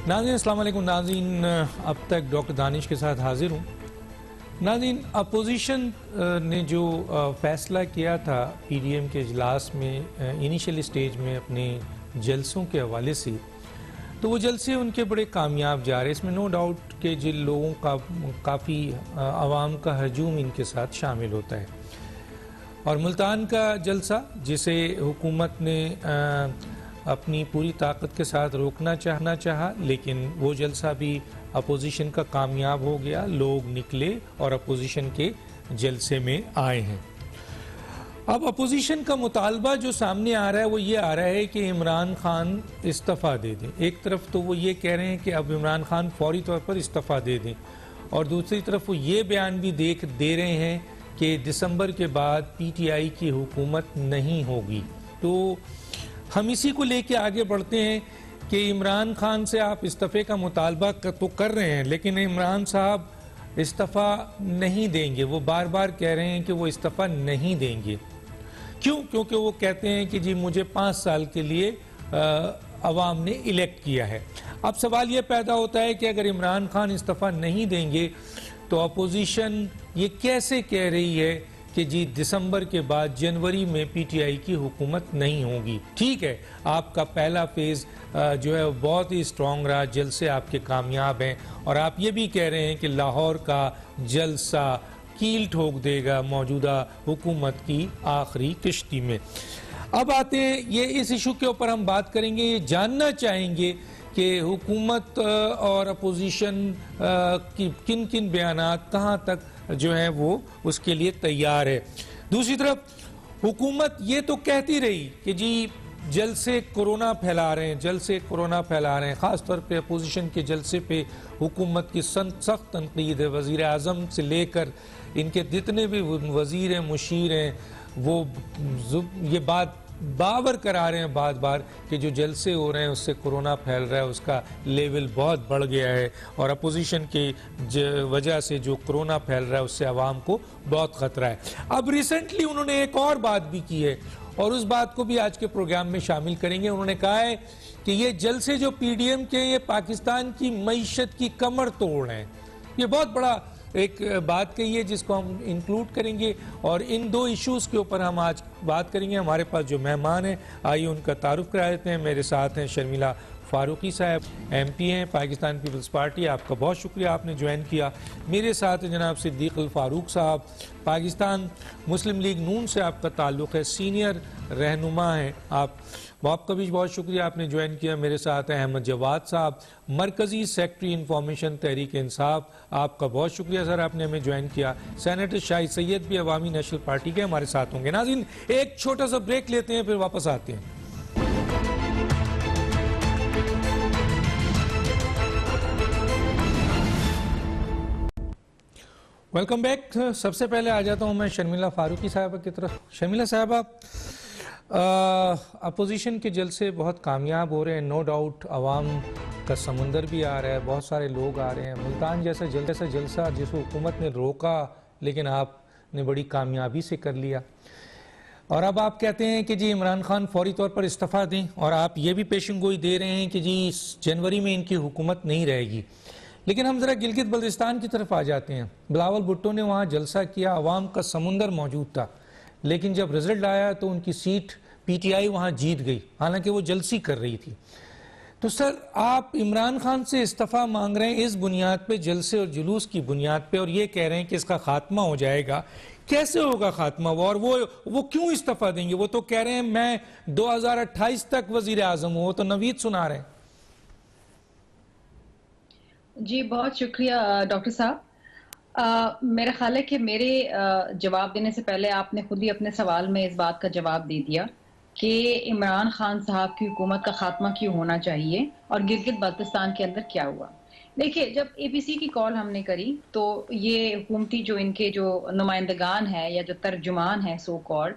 नाज़रीन अस्सलाम वालेकुम। नाज़रीन अब तक डॉक्टर दानिश के साथ हाजिर हूँ। नाज़रीन अपोजिशन ने जो फ़ैसला किया था पीडीएम के इजलास में इनिशियल स्टेज में अपने जलसों के हवाले से, तो वो जलसे उनके बड़े कामयाब जा रहे हैं। इसमें नो डाउट कि जिन लोगों का काफ़ी आवाम का हजूम इनके साथ शामिल होता है। और मुल्तान का जलसा जिसे हुकूमत ने अपनी पूरी ताकत के साथ रोकना चाहा, लेकिन वो जलसा भी अपोजिशन का कामयाब हो गया। लोग निकले और अपोजिशन के जलसे में आए हैं। अब अपोजिशन का मुतालबा जो सामने आ रहा है वो ये आ रहा है कि इमरान खान इस्तीफ़ा दे दें। एक तरफ तो वो ये कह रहे हैं कि अब इमरान खान फौरी तौर पर इस्तीफ़ा दे दें, और दूसरी तरफ वो ये बयान भी दे रहे हैं कि दिसंबर के बाद पीटीआई की हुकूमत नहीं होगी। तो हम इसी को लेके आगे बढ़ते हैं कि इमरान खान से आप इस्तीफ़े का मुतालबा तो कर रहे हैं, लेकिन इमरान साहब इस्तीफ़ा नहीं देंगे। वो बार बार कह रहे हैं कि वो इस्तीफ़ा नहीं देंगे। क्यों? क्योंकि वो कहते हैं कि जी मुझे 5 साल के लिए अवाम ने इलेक्ट किया है। अब सवाल ये पैदा होता है कि अगर इमरान खान इस्तीफ़ा नहीं देंगे तो अपोजिशन ये कैसे कह रही है कि जी दिसंबर के बाद जनवरी में पीटीआई की हुकूमत नहीं होगी। ठीक है, आपका पहला फेज़ जो है बहुत ही स्ट्रॉन्ग रहा, जलसे आपके कामयाब हैं, और आप ये भी कह रहे हैं कि लाहौर का जलसा कील ठोक देगा मौजूदा हुकूमत की आखिरी किश्ती में। अब आते हैं ये इस इशू के ऊपर हम बात करेंगे। ये जानना चाहेंगे कि हुकूमत और अपोजिशन की किन किन बयानात कहाँ तक जो है वो उसके लिए तैयार है। दूसरी तरफ हुकूमत ये तो कहती रही कि जी जलसे कोरोना फैला रहे हैं, जलसे कोरोना फैला रहे हैं। ख़ास तौर पे अपोजिशन के जलसे पे हुकूमत की सख्त तनकीद है। वज़ीर आज़म से लेकर इनके जितने भी वज़ीर हैं, मुशीर हैं, वो ये बात बावर करा रहे हैं बार बार कि जो जलसे हो रहे हैं उससे कोरोना फैल रहा है, उसका लेवल बहुत बढ़ गया है, और अपोजिशन की वजह से जो कोरोना फैल रहा है उससे आवाम को बहुत ख़तरा है। अब रिसेंटली उन्होंने एक और बात भी की है, और उस बात को भी आज के प्रोग्राम में शामिल करेंगे। उन्होंने कहा है कि ये जलसे जो पीडीएम के, ये पाकिस्तान की मईशत की कमर तोड़ हैं। ये बहुत बड़ा एक बात कही है जिसको हम इंक्लूड करेंगे, और इन दो इश्यूज़ के ऊपर हम आज बात करेंगे। हमारे पास जो मेहमान हैं आइए उनका तारुफ करा देते हैं। मेरे साथ हैं शर्मिला फारूकी साहब, एमपी हैं पाकिस्तान पीपल्स पार्टी, आपका बहुत शुक्रिया आपने ज्वाइन किया। मेरे साथ हैं जनाब सिद्दीक अल फारूक साहब, पाकिस्तान मुस्लिम लीग नून से आपका ताल्लुक़ है, सीनियर रहनुमा हैं आप, आपका भी बहुत शुक्रिया आपने ज्वाइन किया। मेरे साथ हैं अहमद जवाद साहब, मरकज़ी सेक्रेटरी इंफॉर्मेशन तहरीक इंसाफ, आपका बहुत शुक्रिया सर आपने हमें ज्वाइन किया। सेनेटर शाहिद सैयद भी अवामी नेशनल पार्टी के हमारे साथ होंगे। नाज़रीन एक छोटा सा ब्रेक लेते हैं, फिर वापस आते हैं। Welcome back. सबसे पहले आ जाता हूँ मैं शर्मिला फारूकी साहबा की तरफ। शर्मिला साहबा, अपोजिशन के जलसे बहुत कामयाब हो रहे हैं, नो डाउट आवाम का समुंदर भी आ रहा है, बहुत सारे लोग आ रहे हैं। मुल्तान जैसा जलसा जिसको हुकूमत ने रोका लेकिन आपने बड़ी कामयाबी से कर लिया, और अब आप कहते हैं कि जी इमरान खान फौरी तौर पर इस्तीफ़ा दें, और आप ये भी पेशेंगोई दे रहे हैं कि जी जनवरी में इनकी हुकूमत नहीं रहेगी। लेकिन हम ज़रा गिलगित बल्तिस्तान की तरफ आ जाते हैं। बिलावल भुट्टो ने वहाँ जलसा किया, अवाम का समुंदर मौजूद था, लेकिन जब रिजल्ट आया तो उनकी सीट पीटीआई वहाँ जीत गई, हालांकि वो जलसी कर रही थी। तो सर आप इमरान खान से इस्तीफ़ा मांग रहे हैं इस बुनियाद पे, जलसे और जुलूस की बुनियाद पे, और ये कह रहे हैं कि इसका खात्मा हो जाएगा। कैसे होगा खात्मा? और वो क्यों इस्तीफ़ा देंगे? वो तो कह रहे हैं मैं 2028 तक वज़ीर आज़म हूँ, वो तो नवीद सुना रहे हैं। जी बहुत शुक्रिया डॉक्टर साहब। मेरा ख्याल है कि मेरे जवाब देने से पहले आपने खुद ही अपने सवाल में इस बात का जवाब दे दिया कि इमरान खान साहब की हुकूमत का खात्मा क्यों होना चाहिए और गिलगित बाल्तिस्तान के अंदर क्या हुआ। देखिए, जब एपीसी की कॉल हमने करी तो ये हुकूमती जो इनके जो नुमाइंदगान है या जो तर्जुमान है सो कॉल्ड,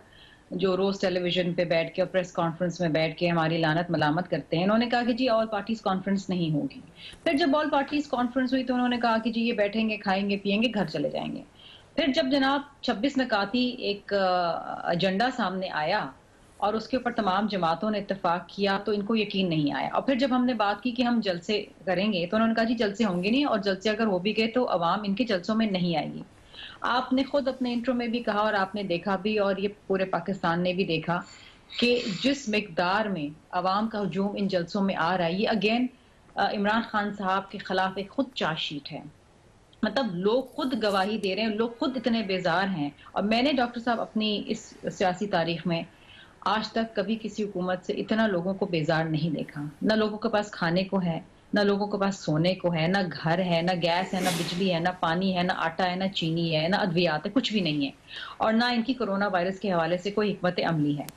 जो रोज टेलीविजन पे बैठ के और प्रेस कॉन्फ्रेंस में बैठ के हमारी लानत मलामत करते हैं, इन्होंने कहा कि जी ऑल पार्टीज कॉन्फ्रेंस नहीं होगी। फिर जब ऑल पार्टीज कॉन्फ्रेंस हुई तो उन्होंने कहा कि जी ये बैठेंगे, खाएंगे, पिएंगे, घर चले जाएंगे। फिर जब जनाब 26 नकाती एक एजेंडा सामने आया और उसके ऊपर तमाम जमातों ने इत्तेफाक किया तो इनको यकीन नहीं आया। और फिर जब हमने बात की कि हम जलसे करेंगे तो उन्होंने कहा जी जलसे होंगे नहीं, और जलसे अगर हो भी गए तो अवाम इनके जलसों में नहीं आएगी। आपने खुद अपने इंट्रो में भी कहा और आपने देखा भी, और ये पूरे पाकिस्तान ने भी देखा कि जिस मिकदार में अवाम का हजूम इन जलसों में आ रहा है, ये अगेन इमरान खान साहब के खिलाफ एक खुद चार्जशीट है। मतलब लोग खुद गवाही दे रहे हैं, लोग खुद इतने बेजार हैं। और मैंने डॉक्टर साहब अपनी इस सियासी तारीख में आज तक कभी किसी हुकूमत से इतना लोगों को बेजार नहीं देखा। ना लोगों के पास खाने को है, ना लोगों के पास सोने को है, ना घर है, ना गैस है, ना बिजली है, ना पानी है, ना आटा है, ना चीनी है, ना अद्वियात है, कुछ भी नहीं है। और ना इनकी कोरोना वायरस के हवाले से कोई हिकमत अमली है।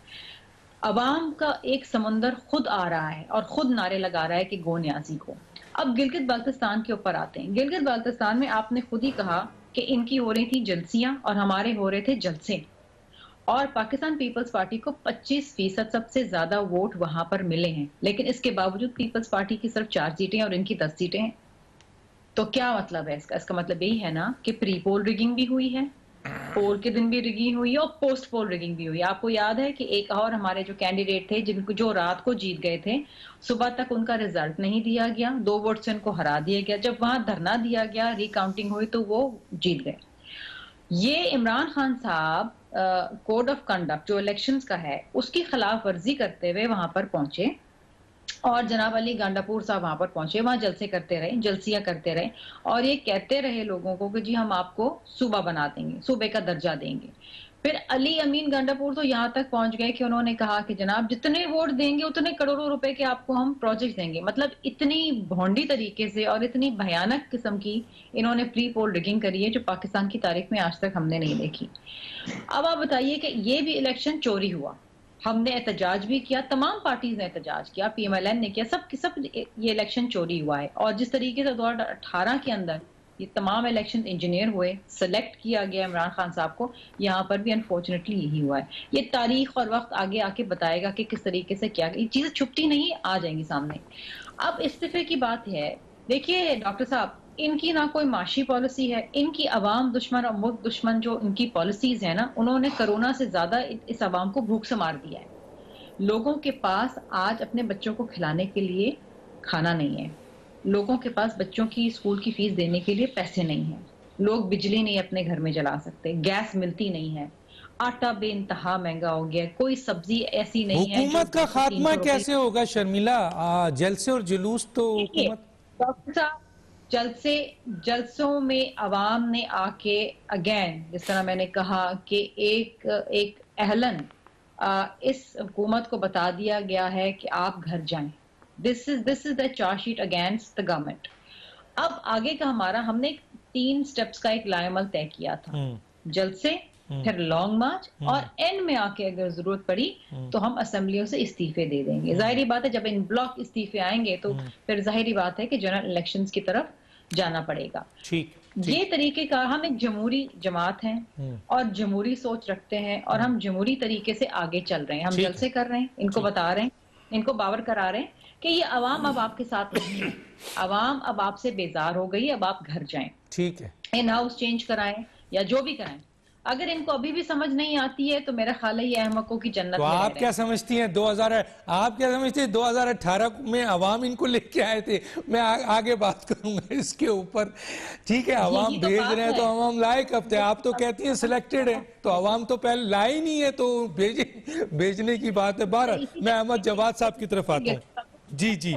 अवाम का एक समंदर खुद आ रहा है और खुद नारे लगा रहा है कि गो न्याजी को। अब गिलगित बाल्तिस्तान के ऊपर आते हैं। गिलगित बाल्तिस्तान में आपने खुद ही कहा कि इनकी हो रही थी जलसियां और हमारे हो रहे थे जलसे, और पाकिस्तान पीपल्स पार्टी को 25% सबसे ज्यादा वोट वहां पर मिले हैं। लेकिन इसके बावजूद पीपल्स पार्टी की सिर्फ 4 सीटें और इनकी 10 सीटें हैं। तो क्या मतलब है इसका मतलब यही है ना कि प्री पोल रिगिंग भी हुई है, पोल के दिन भी रिगिंग हुई है, और पोस्ट पोल रिगिंग भी हुई है। आपको याद है कि एक और हमारे जो कैंडिडेट थे जिनको जो रात को जीत गए थे, सुबह तक उनका रिजल्ट नहीं दिया गया, 2 वोट से उनको हरा दिया गया। जब वहां धरना दिया गया, रिकाउंटिंग हुई, तो वो जीत गए। ये इमरान खान साहब कोड ऑफ कंडक्ट जो इलेक्शंस का है उसकी खिलाफ वर्जी करते हुए वहां पर पहुंचे, और जनाब अली गांडापुर साहब वहां पर पहुंचे, वहां जलसे करते रहे, जलसियां करते रहे, और ये कहते रहे लोगों को कि जी हम आपको सूबा बना देंगे, सूबे का दर्जा देंगे। फिर अली अमीन गांडापुर तो यहाँ तक पहुंच गए कि उन्होंने कहा कि जनाब जितने वोट देंगे उतने करोड़ों रुपए के आपको हम प्रोजेक्ट देंगे। मतलब इतनी भोंडी तरीके से और इतनी भयानक किस्म की इन्होंने प्री पोल रिगिंग करी है जो पाकिस्तान की तारीख में आज तक हमने नहीं देखी। अब आप बताइए कि ये भी इलेक्शन चोरी हुआ, हमने एहतजाज भी किया, तमाम पार्टीज ने एहतजाज किया, पीएमएलएन ने किया, सब ये इलेक्शन चोरी हुआ है। और जिस तरीके से 2018 के अंदर ये तमाम इलेक्शन इंजीनियर हुए, सेलेक्ट किया गया इमरान खान साहब को, यहाँ पर भी अनफॉर्चुनेटली यही हुआ है। ये तारीख और वक्त आगे आके बताएगा कि किस तरीके से क्या, ये चीजें छुपती नहीं, आ जाएंगी सामने। अब इस्तीफे की बात है, देखिए डॉक्टर साहब, इनकी ना कोई माशी पॉलिसी है, इनकी अवाम दुश्मन और मुल्क दुश्मन जो इनकी पॉलिसीज है ना, उन्होंने कोरोना से ज्यादा इस अवाम को भूख से मार दिया है। लोगों के पास आज अपने बच्चों को खिलाने के लिए खाना नहीं है, लोगों के पास बच्चों की स्कूल की फीस देने के लिए पैसे नहीं है, लोग बिजली नहीं अपने घर में जला सकते, गैस मिलती नहीं है, आटा बेइंतहा महंगा हो गया, कोई सब्जी ऐसी नहीं है। हुकूमत का खात्मा कैसे होगा शर्मिला? जलसे और जुलूस तो हुकूमत। डॉक्टर साहब, जलसों में अवाम ने आके अगेन, जिस तरह मैंने कहा कि एक अहलन इस हुकूमत को बता दिया गया है कि आप घर जाएं। This is the chargesheet against the government. अब आगे का हमने 3 स्टेप्स का एक लाएमल तय किया था, जलसे, फिर लॉन्ग मार्च, और एंड में आके अगर जरूरत पड़ी तो हम असेंबलियों से इस्तीफे दे देंगे। जाहिर बात है जब इन ब्लॉक इस्तीफे आएंगे तो फिर जाहिर बात है कि जनरल इलेक्शंस की तरफ जाना पड़ेगा। ठीक, ये तरीके का, हम एक जमहूरी जमात हैं और जमहूरी सोच रखते हैं, और हम जमहूरी तरीके से आगे चल रहे हैं। हम जलसे कर रहे हैं, इनको बता रहे हैं, इनको बावर करा रहे हैं कि ये अवाम अब आपके साथ नहीं है, अवाम अब आपसे बेजार हो गई, अब आप घर जाएं, ठीक है, इन हाउस चेंज कराएं या जो भी कराएं। अगर इनको अभी भी समझ नहीं आती है तो मेरा ख्याल है ये अहमकों की जन्नत तो में आप क्या समझती हैं? 2018 में अवाम इनको लेके आए थे। मैं आगे बात करूंगा इसके ऊपर, ठीक है? अवाम भेज रहे हैं तो अवाम लाए कब थे? आप तो कहती हैं सिलेक्टेड है, तो अवाम तो पहले लाए ही नहीं है, तो भेजने की बात है। बारह, मैं अहमद जवाद साहब की तरफ आता हूँ। जी जी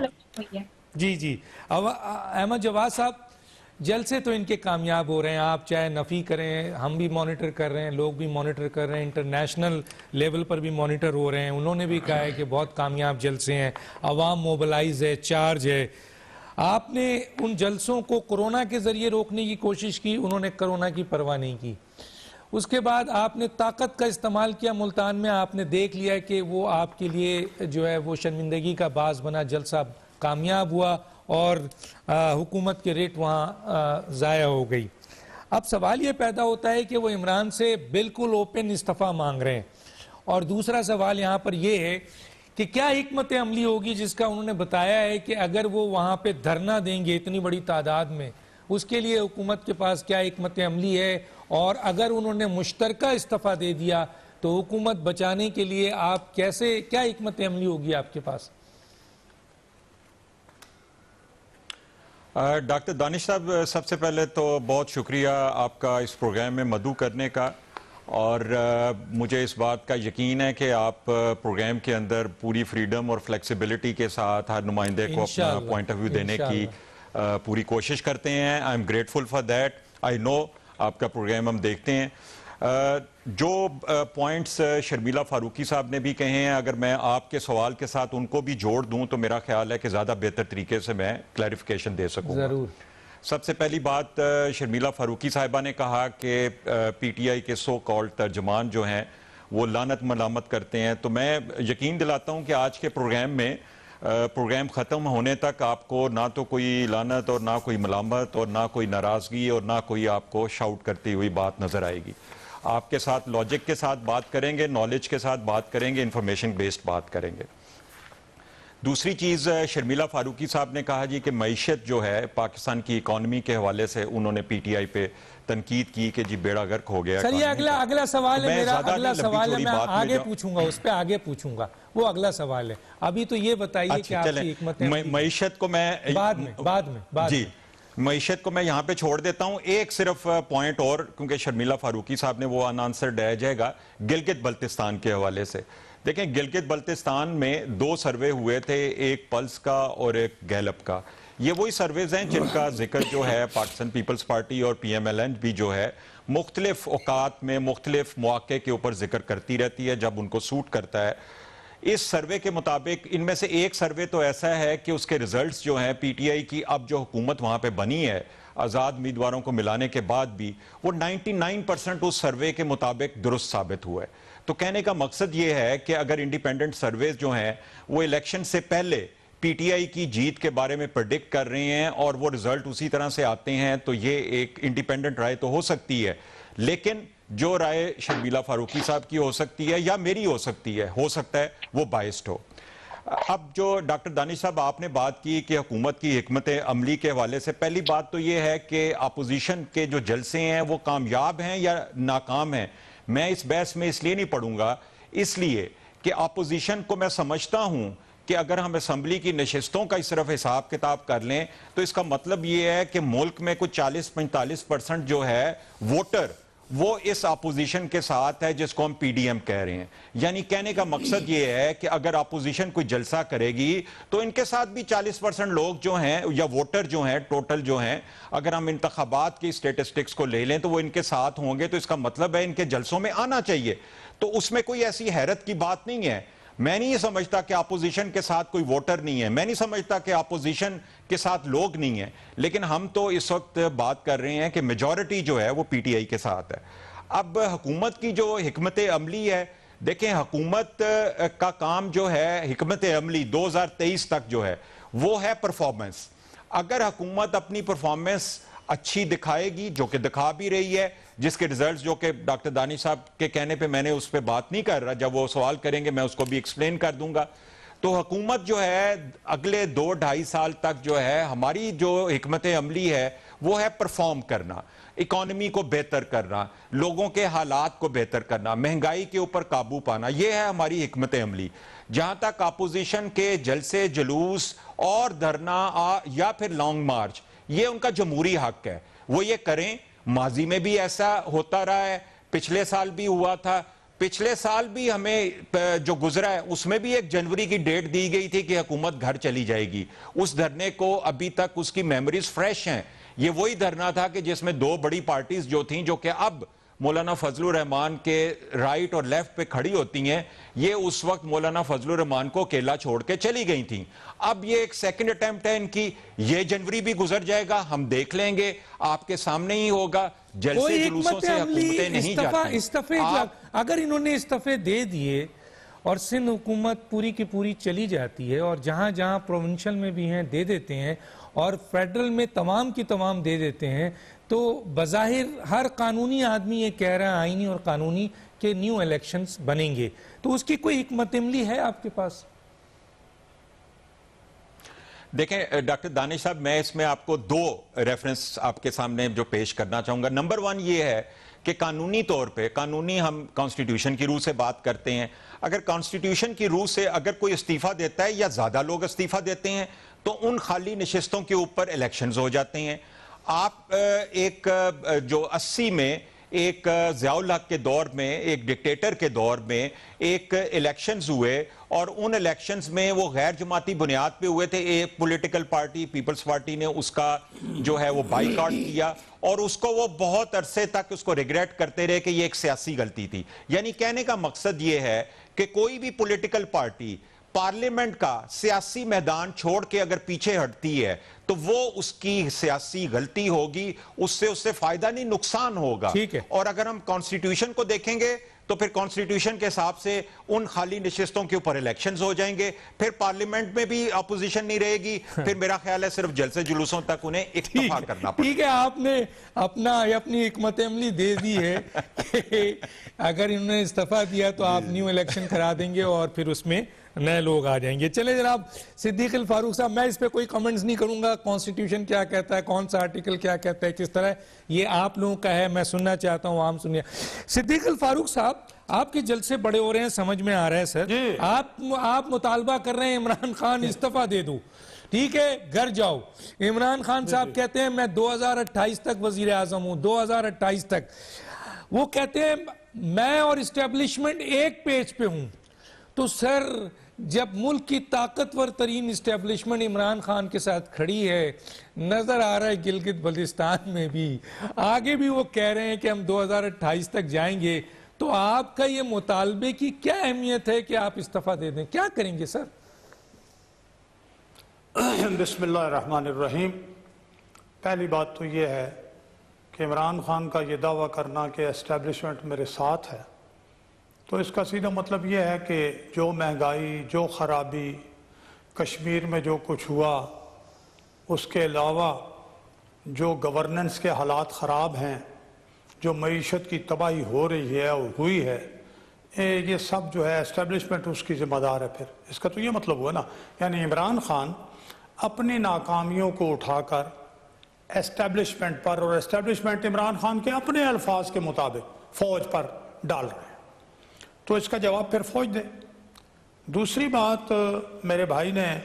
जी जी, अहमद जवाद साहब, जलसे तो इनके कामयाब हो रहे हैं, आप चाहे नफ़ी करें, हम भी मॉनिटर कर रहे हैं, लोग भी मॉनिटर कर रहे हैं, इंटरनेशनल लेवल पर भी मॉनिटर हो रहे हैं। उन्होंने भी कहा है कि बहुत कामयाब जलसे हैं, अवाम मोबिलाइज है, चार्ज है। आपने उन जलसों को कोरोना के ज़रिए रोकने की कोशिश की, उन्होंने कोरोना की परवाह नहीं की। उसके बाद आपने ताकत का इस्तेमाल किया मुल्तान में, आपने देख लिया कि वो आपके लिए जो है वो शर्मिंदगी का बास बना, जलसा कामयाब हुआ और हुकूमत के रेट वहाँ ज़ाया हो गई। अब सवाल ये पैदा होता है कि वो इमरान से बिल्कुल ओपन इस्तीफ़ा मांग रहे हैं, और दूसरा सवाल यहाँ पर ये है कि क्या हिकमत अमली होगी जिसका उन्होंने बताया है कि अगर वो वहाँ पे धरना देंगे इतनी बड़ी तादाद में, उसके लिए हुकूमत के पास क्या हिकमत अमली है? और अगर उन्होंने मुश्तरका इस्तीफ़ा दे दिया तो हुकूमत बचाने के लिए आप कैसे, क्या हिकमत अमली होगी आपके पास? डॉक्टर दानिश साहब, सबसे पहले तो बहुत शुक्रिया आपका इस प्रोग्राम में मदऊ करने का, और मुझे इस बात का यकीन है कि आप प्रोग्राम के अंदर पूरी फ्रीडम और फ्लेक्सिबिलिटी के साथ हर नुमाइंदे को अपना पॉइंट ऑफ व्यू देने की पूरी कोशिश करते हैं। I am grateful for that. I know आपका प्रोग्राम हम देखते हैं। जो पॉइंट्स शर्मिला फारूकी साहब ने भी कहे हैं, अगर मैं आपके सवाल के साथ उनको भी जोड़ दूं तो मेरा ख्याल है कि ज़्यादा बेहतर तरीके से मैं क्लैरिफिकेशन दे सकूंगा। जरूर। सबसे पहली बात, शर्मिला फारूकी साहिबा ने कहा कि पीटीआई के सो कॉल्ड तर्जमान जो हैं वो लानत मलामत करते हैं। तो मैं यकीन दिलाता हूं कि आज के प्रोग्राम में प्रोग्राम ख़त्म होने तक आपको ना तो कोई लानत और ना कोई मलामत और ना कोई नाराज़गी और ना कोई आपको शाउट करती हुई बात नज़र आएगी। आपके साथ लॉजिक के साथ बात करेंगे, नॉलेज के साथ बात करेंगे, इंफॉर्मेशन बेस्ड बात करेंगे। दूसरी चीज़, शर्मिला फारूकी साहब ने कहा जी कि मईशत जो है पाकिस्तान की इकॉनमी के हवाले से उन्होंने पीटीआई पे तनकीद की कि जी बेड़ा गर्क हो गया। सर ये अगला सवाल है मेरा, अगला सवाल है, मैं आगे पूछूंगा, उस पर आगे पूछूंगा, वो अगला सवाल है। अभी तो ये बताइए कि आपकी हिकमत मईशत को मैं बाद में जी मईशत को मैं यहाँ पे छोड़ देता हूँ। एक सिर्फ पॉइंट और, क्योंकि शर्मिला फारूकी साहब ने वो अनआंसर्ड रह जाएगा, गिलगित बल्तिस्तान के हवाले से। देखें, गिलगित बल्तिस्तान में 2 सर्वे हुए थे, एक पल्स का और एक गैलप का। ये वही सर्वेज हैं जिनका जिक्र जो है पाकिस्तान पीपल्स पार्टी और PMLN भी जो है मुख्तलिफ औकात में मुख्तलिफ मौके के ऊपर जिक्र करती रहती है जब उनको सूट करता है। इस सर्वे के मुताबिक इनमें से एक सर्वे तो ऐसा है कि उसके रिजल्ट्स जो हैं पीटीआई की अब जो हुकूमत वहां पे बनी है आज़ाद उम्मीदवारों को मिलाने के बाद भी, वो 99% उस सर्वे के मुताबिक दुरुस्त साबित हुआ है। तो कहने का मकसद ये है कि अगर इंडिपेंडेंट सर्वेज जो हैं वो इलेक्शन से पहले पीटीआई की जीत के बारे में प्रेडिक्ट कर रहे हैं और वो रिजल्ट उसी तरह से आते हैं, तो ये एक इंडिपेंडेंट राय तो हो सकती है। लेकिन जो राय शर्मिला फारूकी साहब की हो सकती है या मेरी हो सकती है, हो सकता है वो बाइस्ड हो। अब जो डॉक्टर दानिश साहब आपने बात की कि हुकूमत की हिकमत अमली के हवाले से, पहली बात तो ये है कि अपोजिशन के जो जलसे हैं वो कामयाब हैं या नाकाम हैं। मैं इस बहस में इसलिए नहीं पढ़ूंगा, इसलिए कि अपोजिशन को मैं समझता हूं कि अगर हम असम्बली की नशिस्तों का सिर्फ हिसाब किताब कर लें तो इसका मतलब ये है कि मुल्क में कुछ 40-45% जो है वोटर वो इस अपोजिशन के साथ है जिसको हम पीडीएम कह रहे हैं। यानी कहने का मकसद ये है कि अगर अपोजिशन कोई जलसा करेगी तो इनके साथ भी 40% लोग जो हैं या वोटर जो हैं टोटल जो हैं, अगर हम इंतखाबात की स्टेटिस्टिक्स को ले लें तो वो इनके साथ होंगे। तो इसका मतलब है इनके जलसों में आना चाहिए। तो उसमें कोई ऐसी हैरत की बात नहीं है। मैं नहीं समझता कि अपोजिशन के साथ कोई वोटर नहीं है, मैं नहीं समझता कि अपोजिशन के साथ लोग नहीं है, लेकिन हम तो इस वक्त बात कर रहे हैं कि मेजॉरिटी जो है वो पीटीआई के साथ है। अब हुकूमत की जो हिकमत अमली है, देखें हुकूमत का काम जो है हिकमत अमली 2023 तक जो है वो है परफॉर्मेंस। अगर हुकूमत अपनी परफॉर्मेंस अच्छी दिखाएगी, जो कि दिखा भी रही है, जिसके रिजल्ट्स जो कि डॉक्टर दानिश साहब के कहने पे मैंने उस पर बात नहीं कर रहा, जब वो सवाल करेंगे मैं उसको भी एक्सप्लेन कर दूंगा, तो हुकूमत जो है अगले 2-2.5 साल तक जो है हमारी जो हिकमत अमली है वो है परफॉर्म करना, इकॉनमी को बेहतर करना, लोगों के हालात को बेहतर करना, महंगाई के ऊपर काबू पाना, यह है हमारी हिकमत अमली। जहां तक अपोजिशन के जलसे जुलूस और धरना या फिर लॉन्ग मार्च, ये उनका जमहूरी हक है, वो ये करें। माजी में भी ऐसा होता रहा है, पिछले साल भी हुआ था, पिछले साल भी हमें जो गुजरा है उसमें भी 1 जनवरी की डेट दी गई थी कि हुकूमत घर चली जाएगी। उस धरने को अभी तक उसकी मेमोरीज फ्रेश हैं। ये वही धरना था कि जिसमें 2 बड़ी पार्टीज जो थी, जो कि अब मौलाना फजलुर रहमान के राइट और लेफ्ट पे खड़ी होती हैं, ये उस वक्त मौलाना फजलुर रहमान को अकेला छोड़ के चली गई थी। अब ये एक सेकंड अटेम्प्ट है इनकी, ये जनवरी भी गुजर जाएगा, हम देख लेंगे, आपके सामने ही होगा। जलसे जुलूसों से हुकूमतें नहीं जाती। इस्तीफे अगर इन्होंने इस्तीफे दे दिए और सिंध हुकूमत पूरी की पूरी चली जाती है और जहां जहां प्रोविंशियल में भी हैं दे देते हैं और फेडरल में तमाम की तमाम दे देते हैं, तो बज़ाहिर हर कानूनी आदमी ये कह रहा है आईनी और कानूनी के न्यू इलेक्शंस बनेंगे, तो उसकी कोई हिकमत अमली है आपके पास? देखें डॉक्टर दानिश साहब, मैं इसमें आपको 2 रेफरेंस आपके सामने जो पेश करना चाहूंगा। नंबर 1 ये है कि कानूनी तौर पे, कानूनी हम कॉन्स्टिट्यूशन की रूह से बात करते हैं, अगर कॉन्स्टिट्यूशन की रूह से अगर कोई इस्तीफा देता है या ज्यादा लोग इस्तीफा देते हैं तो उन खाली नशिस्तों के ऊपर इलेक्शंस हो जाते हैं। आप एक जो 80 में एक ज़ियाउल हक के दौर में, एक डिक्टेटर के दौर में एक इलेक्शंस हुए और उन इलेक्शंस में वो गैर जमाती बुनियाद पे हुए थे। एक पॉलिटिकल पार्टी पीपल्स पार्टी ने उसका जो है वो बाइकआउट किया और उसको वो बहुत अरसे तक उसको रिग्रेट करते रहे कि ये एक सियासी गलती थी। यानी कहने का मकसद ये है कि कोई भी पॉलिटिकल पार्टी पार्लियामेंट का सियासी मैदान छोड़ के अगर पीछे हटती है तो वो उसकी सियासी गलती होगी, उससे फायदा नहीं नुकसान होगा। ठीक है। और अगर हम कॉन्स्टिट्यूशन को देखेंगे तो फिर कॉन्स्टिट्यूशन के हिसाब से उन खाली नशिस्तों के ऊपर इलेक्शंस हो जाएंगे, फिर पार्लियामेंट में भी अपोजिशन नहीं रहेगी, फिर मेरा ख्याल है सिर्फ जलसे जुलूसों तक उन्हें इक्तफा करना पड़ेगा। ठीक है, आपने अपनी हिकमत अमली दे दी है कि अगर इन्होंने इस्तीफा दिया तो आप न्यू इलेक्शन करा देंगे और फिर उसमें नए लोग आ जाएंगे। चले जनाब सिद्दीक अल फारूक साहब, मैं इस पे कोई कमेंट्स नहीं करूंगा, कॉन्स्टिट्यूशन क्या कहता है, कौन सा आर्टिकल क्या कहता है, किस तरह, ये आप लोगों का है, मैं सुनना चाहता हूं, आम सुनिए। सिद्दीक अल फारूक साहब, आपके जलसे बड़े हो रहे हैं, समझ में आ रहा है सर, आप मुतालबा कर रहे हैं इमरान खान इस्तीफा दे दो, ठीक है, घर जाओ। इमरान खान साहब कहते हैं मैं 2028 तक वजीर आजम हूं, 2028 तक। वो कहते हैं मैं और इस्टेब्लिशमेंट एक पेज पे हूं। तो सर, जब मुल्क की ताकतवर तरीन इस्टेब्लिशमेंट इमरान खान के साथ खड़ी है, नजर आ रहा है गिलगित बल्तिस्तान में भी, आगे भी वो कह रहे हैं कि हम 2028 तक जाएंगे, तो आपका ये मुतालबे की क्या अहमियत है कि आप इस्तीफा दे दें, क्या करेंगे सर? बिस्मिल्लाहिर्रहमानिर्रहीम। पहली बात तो ये है कि इमरान खान का ये दावा करना कि एस्टेब्लिशमेंट मेरे साथ है, तो इसका सीधा मतलब ये है कि जो महंगाई, जो ख़राबी कश्मीर में जो कुछ हुआ, उसके अलावा जो गवर्नेंस के हालात ख़राब हैं, जो मईशत की तबाही हो रही है और हुई है, ये सब जो है एस्टेब्लिशमेंट उसकी ज़िम्मेदार है। फिर इसका तो ये मतलब हुआ ना, यानी इमरान खान अपनी नाकामियों को उठाकर एस्टेब्लिशमेंट पर, और एस्टेब्लिशमेंट इमरान खान के अपने अल्फाज के मुताबिक फ़ौज पर डाल रहे हैं, तो इसका जवाब फिर फौज दे। दूसरी बात मेरे भाई ने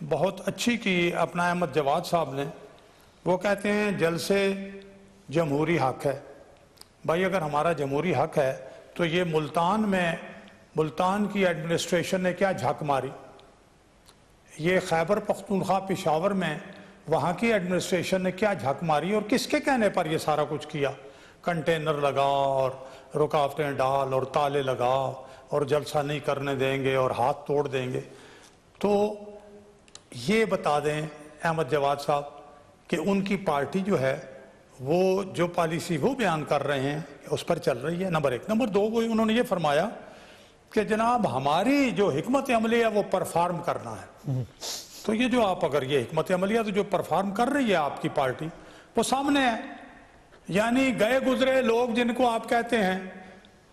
बहुत अच्छी की, अपना अहमद जवाद साहब ने, वो कहते हैं जलसे जमहूरी हक है। भाई अगर हमारा जमहूरी हक है तो ये मुल्तान की एडमिनिस्ट्रेशन ने क्या झक मारी, ये खैबर पख्तूनख्वा पेशावर में वहाँ की एडमिनिस्ट्रेशन ने क्या झक मारी और किसके कहने पर ये सारा कुछ किया? कंटेनर लगा और रुकावटें डाल और ताले लगा और जलसा नहीं करने देंगे और हाथ तोड़ देंगे। तो ये बता दें अहमद जवाद साहब कि उनकी पार्टी जो है वो जो पॉलिसी वो बयान कर रहे हैं उस पर चल रही है, नंबर एक। नंबर दो, वो उन्होंने ये फरमाया कि जनाब हमारी जो हिकमत अमली है वो परफॉर्म करना है। तो ये जो आप, अगर ये हिकमत अमली है तो जो परफॉर्म कर रही है आपकी पार्टी वो सामने है। यानी गए गुजरे लोग जिनको आप कहते हैं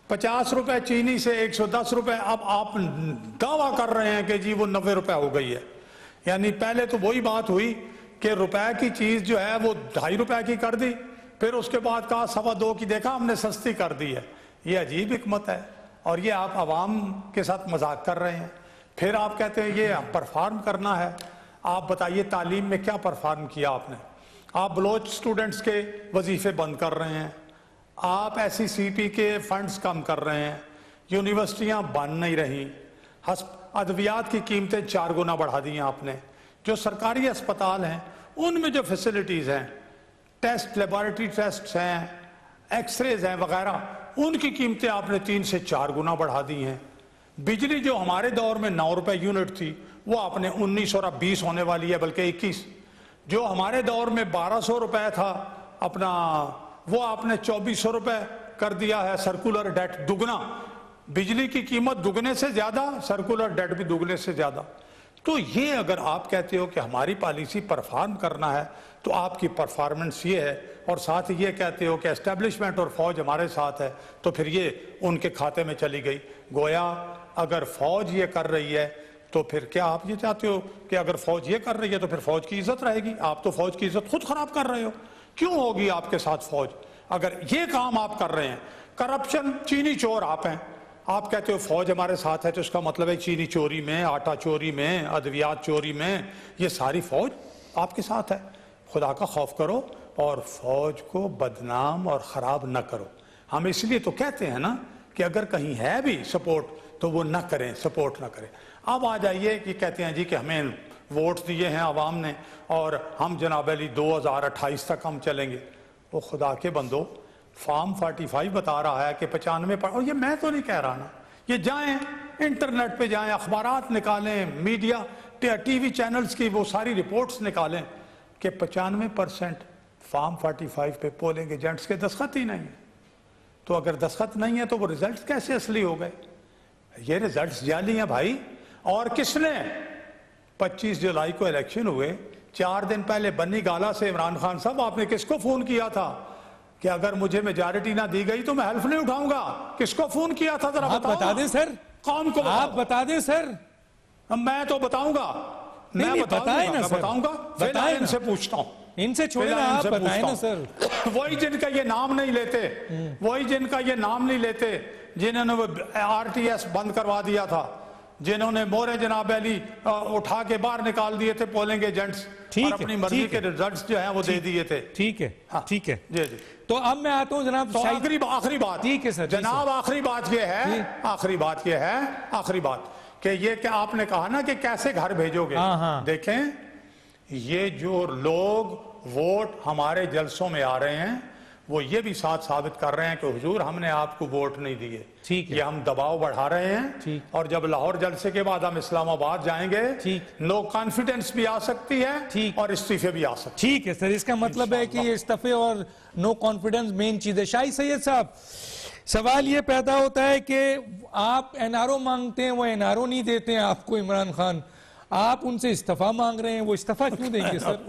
50 रुपए चीनी से 110 रुपए, अब आप दावा कर रहे हैं कि जी वो 90 रुपए हो गई है। यानी पहले तो वही बात हुई कि रुपए की चीज जो है वो 2.5 रुपए की कर दी, फिर उसके बाद कहा 2.25 की, देखा हमने सस्ती कर दी है। ये अजीब हिकमत है और ये आप आवाम के साथ मजाक कर रहे हैं। फिर आप कहते हैं ये परफॉर्म करना है। आप बताइए तालीम में क्या परफॉर्म किया आपने? आप बलोच स्टूडेंट्स के वजीफे बंद कर रहे हैं, आप SCCP के फंड्स कम कर रहे हैं, यूनिवर्सिटियां बन नहीं रही, अद्वियात की कीमतें 4 गुना बढ़ा दी हैं आपने, जो सरकारी अस्पताल हैं उनमें जो फैसिलिटीज़ हैं, टेस्ट, लेबॉरेटरी टेस्ट हैं, एक्सरेज हैं वगैरह, उनकी कीमतें आपने 3 से 4 गुना बढ़ा दी हैं। बिजली जो हमारे दौर में 9 रुपए यूनिट थी वो आपने 19 और अब 20 होने वाली है, बल्कि 21। जो हमारे दौर में 1200 रुपए था अपना, वो आपने 2400 रुपए कर दिया है। सर्कुलर डेट दुगना, बिजली की कीमत दुगने से ज्यादा, सर्कुलर डेट भी दुगने से ज्यादा। तो ये अगर आप कहते हो कि हमारी पॉलिसी परफॉर्म करना है तो आपकी परफॉर्मेंस ये है, और साथ ही ये कहते हो कि एस्टेब्लिशमेंट और फौज हमारे साथ है, तो फिर ये उनके खाते में चली गई। गोया अगर फौज ये कर रही है तो फिर क्या आप ये चाहते हो कि अगर फौज ये कर रही है तो फिर फौज की इज्जत रहेगी? आप तो फौज की इज्जत खुद खराब कर रहे हो। क्यों होगी आपके साथ फौज? अगर ये काम आप कर रहे हैं, करप्शन, चीनी चोर आप हैं, आप कहते हो फौज हमारे साथ है, तो इसका मतलब है चीनी चोरी में, आटा चोरी में, अद्वियात चोरी में, ये सारी फौज आपके साथ है। खुदा का खौफ करो और फौज को बदनाम और खराब न करो। हम इसलिए तो कहते हैं ना कि अगर कहीं है भी सपोर्ट तो वो न करें, सपोर्ट न करें। अब आ जाइए कि कहते हैं जी कि हमें वोट दिए हैं आवाम ने और हम जनाब अली 2028 तक हम चलेंगे। वो खुदा के बंदो, फॉर्म 45 बता रहा है कि 95 पर, और ये मैं तो नहीं कह रहा ना, ये जाएं इंटरनेट पे जाएं, अखबारात निकालें, मीडिया टीवी चैनल्स की वो सारी रिपोर्ट्स निकालें कि 95% फॉर्म 45 पे पोलिंग एजेंट्स के दस्तखत ही नहीं है। तो अगर दस्तखत नहीं है तो वो रिजल्ट कैसे असली हो गए? ये रिजल्ट जाली हैं भाई। और किसने 25 जुलाई को इलेक्शन हुए, 4 दिन पहले बन्नी गाला से इमरान खान साहब आपने किसको फोन किया था कि अगर मुझे मेजॉरिटी ना दी गई तो मैं हेल्प नहीं उठाऊंगा? किसको फोन किया था जरा आप बता दें सर, कौन को आप बता दें सर। मैं तो बताऊंगा, मैं बताऊंगा, बताएं, इनसे पूछता हूं, इनसे छोड़े ना, आप बताएं ना सर। वही जिनका ये नाम नहीं लेते, वही जिनका ये नाम नहीं लेते, जिन्होंने वो आरटीएस बंद करवा दिया था, जिन्होंने मोरे जनाब अली उठा के बाहर निकाल दिए थे पोलिंग एजेंट्स, और अपनी मर्जी के रिजल्ट्स जो हैं वो दे दिए थे। ठीक है, हाँ, ठीक है जी जी। तो अब मैं आता हूं जनाब, तो आखिरी बात, ठीक है सर जनाब, आखिरी बात ये है, आखिरी बात कि ये कि आपने कहा ना कि कैसे घर भेजोगे। देखें, ये जो लोग वोट हमारे जलसों में आ रहे हैं वो ये भी साथ साबित कर रहे हैं कि हुजूर हमने आपको वोट नहीं दिए। ठीक है, ये हम दबाव बढ़ा रहे हैं। और जब लाहौर जलसे के बाद हम इस्लामाबाद जाएंगे, नो कॉन्फिडेंस भी आ सकती है और इस्तीफे भी आ सकते। ठीक है सर, इसका मतलब है कि ये इस्तीफे और नो कॉन्फिडेंस मेन चीज है। शाही सैयद साहब, सवाल ये पैदा होता है कि आप एनआरओ मांगते हैं, वो एनआरओ नहीं देते हैं आपको इमरान खान, आप उनसे इस्तीफा मांग रहे हैं, वो इस्तीफा क्यों देंगे सर?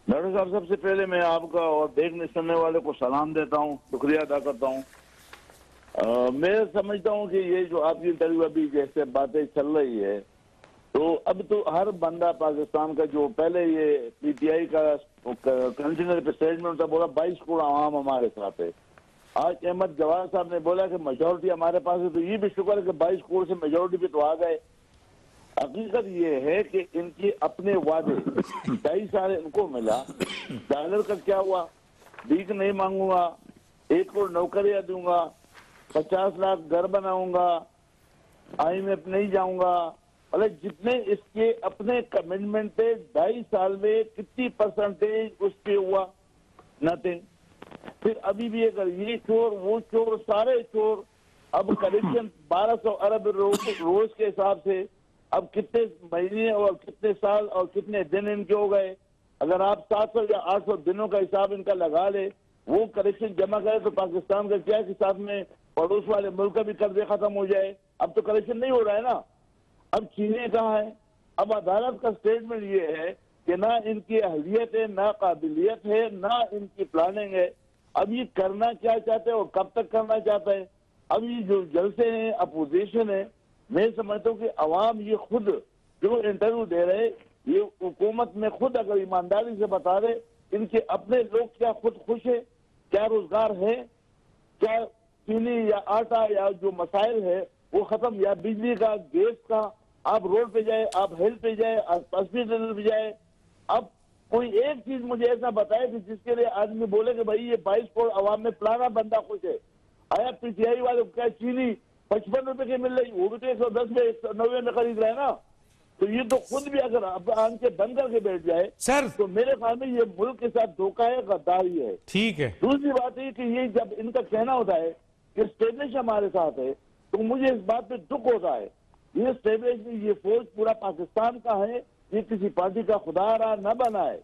डॉक्टर साहब, सबसे पहले मैं आपका और देखने सुनने वाले को सलाम देता हूँ, शुक्रिया अदा करता हूँ। मैं समझता हूँ कि ये जो आपकी इंटरव्यू अभी जैसे बातें चल रही है, तो अब तो हर बंदा पाकिस्तान का, जो पहले ये पीटीआई का कन्वीनर पे स्टेटमेंट था, बोला 22 करोड़ आवाम हमारे साथ है। आज अहमद जवाहर साहब ने बोला कि मेजोरिटी हमारे पास है, तो ये भी शुक्र है कि 22 करोड़ से मेजोरिटी पे तो आ गए। हकीकत ये है कि इनके अपने वादे 2.5 साल इनको मिला, डॉलर का क्या हुआ? भीख नहीं मांगूंगा, 1 करोड़ नौकरियां दूंगा, 50 लाख घर बनाऊंगा, IMF नहीं जाऊंगा, मतलब जितने इसके अपने कमिटमेंट थे 2.5 साल में कितनी परसेंटेज उसके हुआ? नथिंग। फिर अभी भी अगर ये चोर वो चोर सारे चोर, अब करेक्शन 1200 अरब रोज के हिसाब से अब कितने महीने और कितने साल और कितने दिन इनके हो गए? अगर आप 700 या 800 दिनों का हिसाब इनका लगा ले, वो करेक्शन जमा करे तो पाकिस्तान का क्या कि साथ में पड़ोस वाले मुल्क का भी कर्जे खत्म हो जाए। अब तो करेक्शन नहीं हो रहा है ना। अब चीजें कहाँ है? अब अदालत का स्टेटमेंट ये है कि ना इनकी अहलियत है, ना काबिलियत है, ना इनकी प्लानिंग है। अब ये करना क्या चाहते हैं और कब तक करना चाहते हैं? अब ये जो जलसे हैं, अपोजिशन है, मैं समझता हूँ कि अवाम ये खुद जो इंटरव्यू दे रहे, ये हुकूमत में खुद अगर ईमानदारी से बता रहे, इनके अपने लोग क्या खुद खुश है? क्या रोजगार है? क्या चीनी या आटा या जो मसाइल है वो खत्म? या बिजली का, गैस का, आप रोड पे जाए, आप हेल्थ पे जाए, आप हॉस्पिटल पे जाए। अब कोई एक चीज मुझे ऐसा बताए कि जिसके लिए आदमी बोले कि भाई ये 22 करोड़ अवाम में फलाना बंदा खुश है। आया पीटीआई वाले क्या चीनी 55 रुपए की मिल रही, वो भी तो 110 में 190 में खरीद रहे हैं ना। तो ये तो खुद भी अगर आंखें बंद करके बैठ जाए सर, तो मेरे ख्याल में ये मुल्क के साथ धोखा है, गद्दारी है। ठीक है। दूसरी बात है कि ये जब इनका कहना होता है कि स्टेब्लिश हमारे साथ है, तो मुझे इस बात पे दुख होता है। ये स्टेब्लिश, ये फौज पूरा पाकिस्तान का है, ये किसी पार्टी का खुदारा न बना है,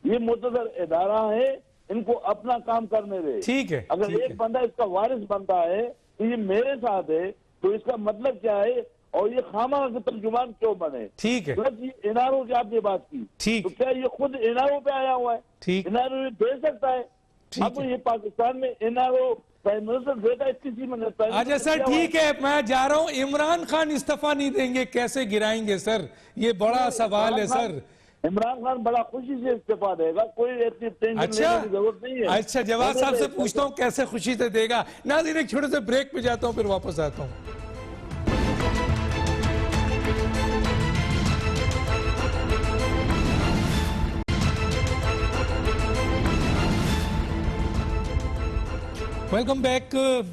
ये मुतदर इदारा है, इनको अपना काम करने दे। ठीक है। अगर एक बंदा इसका वारिस बनता है तो ये मेरे साथ है, तो इसका मतलब क्या है? और ये खामा का तर्जुमान क्यों बने? ठीक है। प्लस ये एनआरओ की आपने बात की, ठीक, तो क्या ये खुद एनआरओ पे आया हुआ है? ठीक, एनआरओ दे सकता है। अब ये पाकिस्तान में एनआरओ प्राइम मिनिस्टर देता है किसी में? अच्छा सर, ठीक है, मैं जा रहा हूं। इमरान खान इस्तीफा नहीं देंगे, कैसे गिराएंगे सर? ये बड़ा सवाल है सर। इमरान खान बड़ा खुशी से इस्तीफा देगा, कोई ऐसी टेंशन अच्छा लेने की जरूरत नहीं है। अच्छा, जवाब साहब से पूछता हूँ कैसे खुशी से देगा। नाज़रीन एक छोटे से ब्रेक पे जाता हूँ, फिर वापस आता हूँ। वेलकम बैक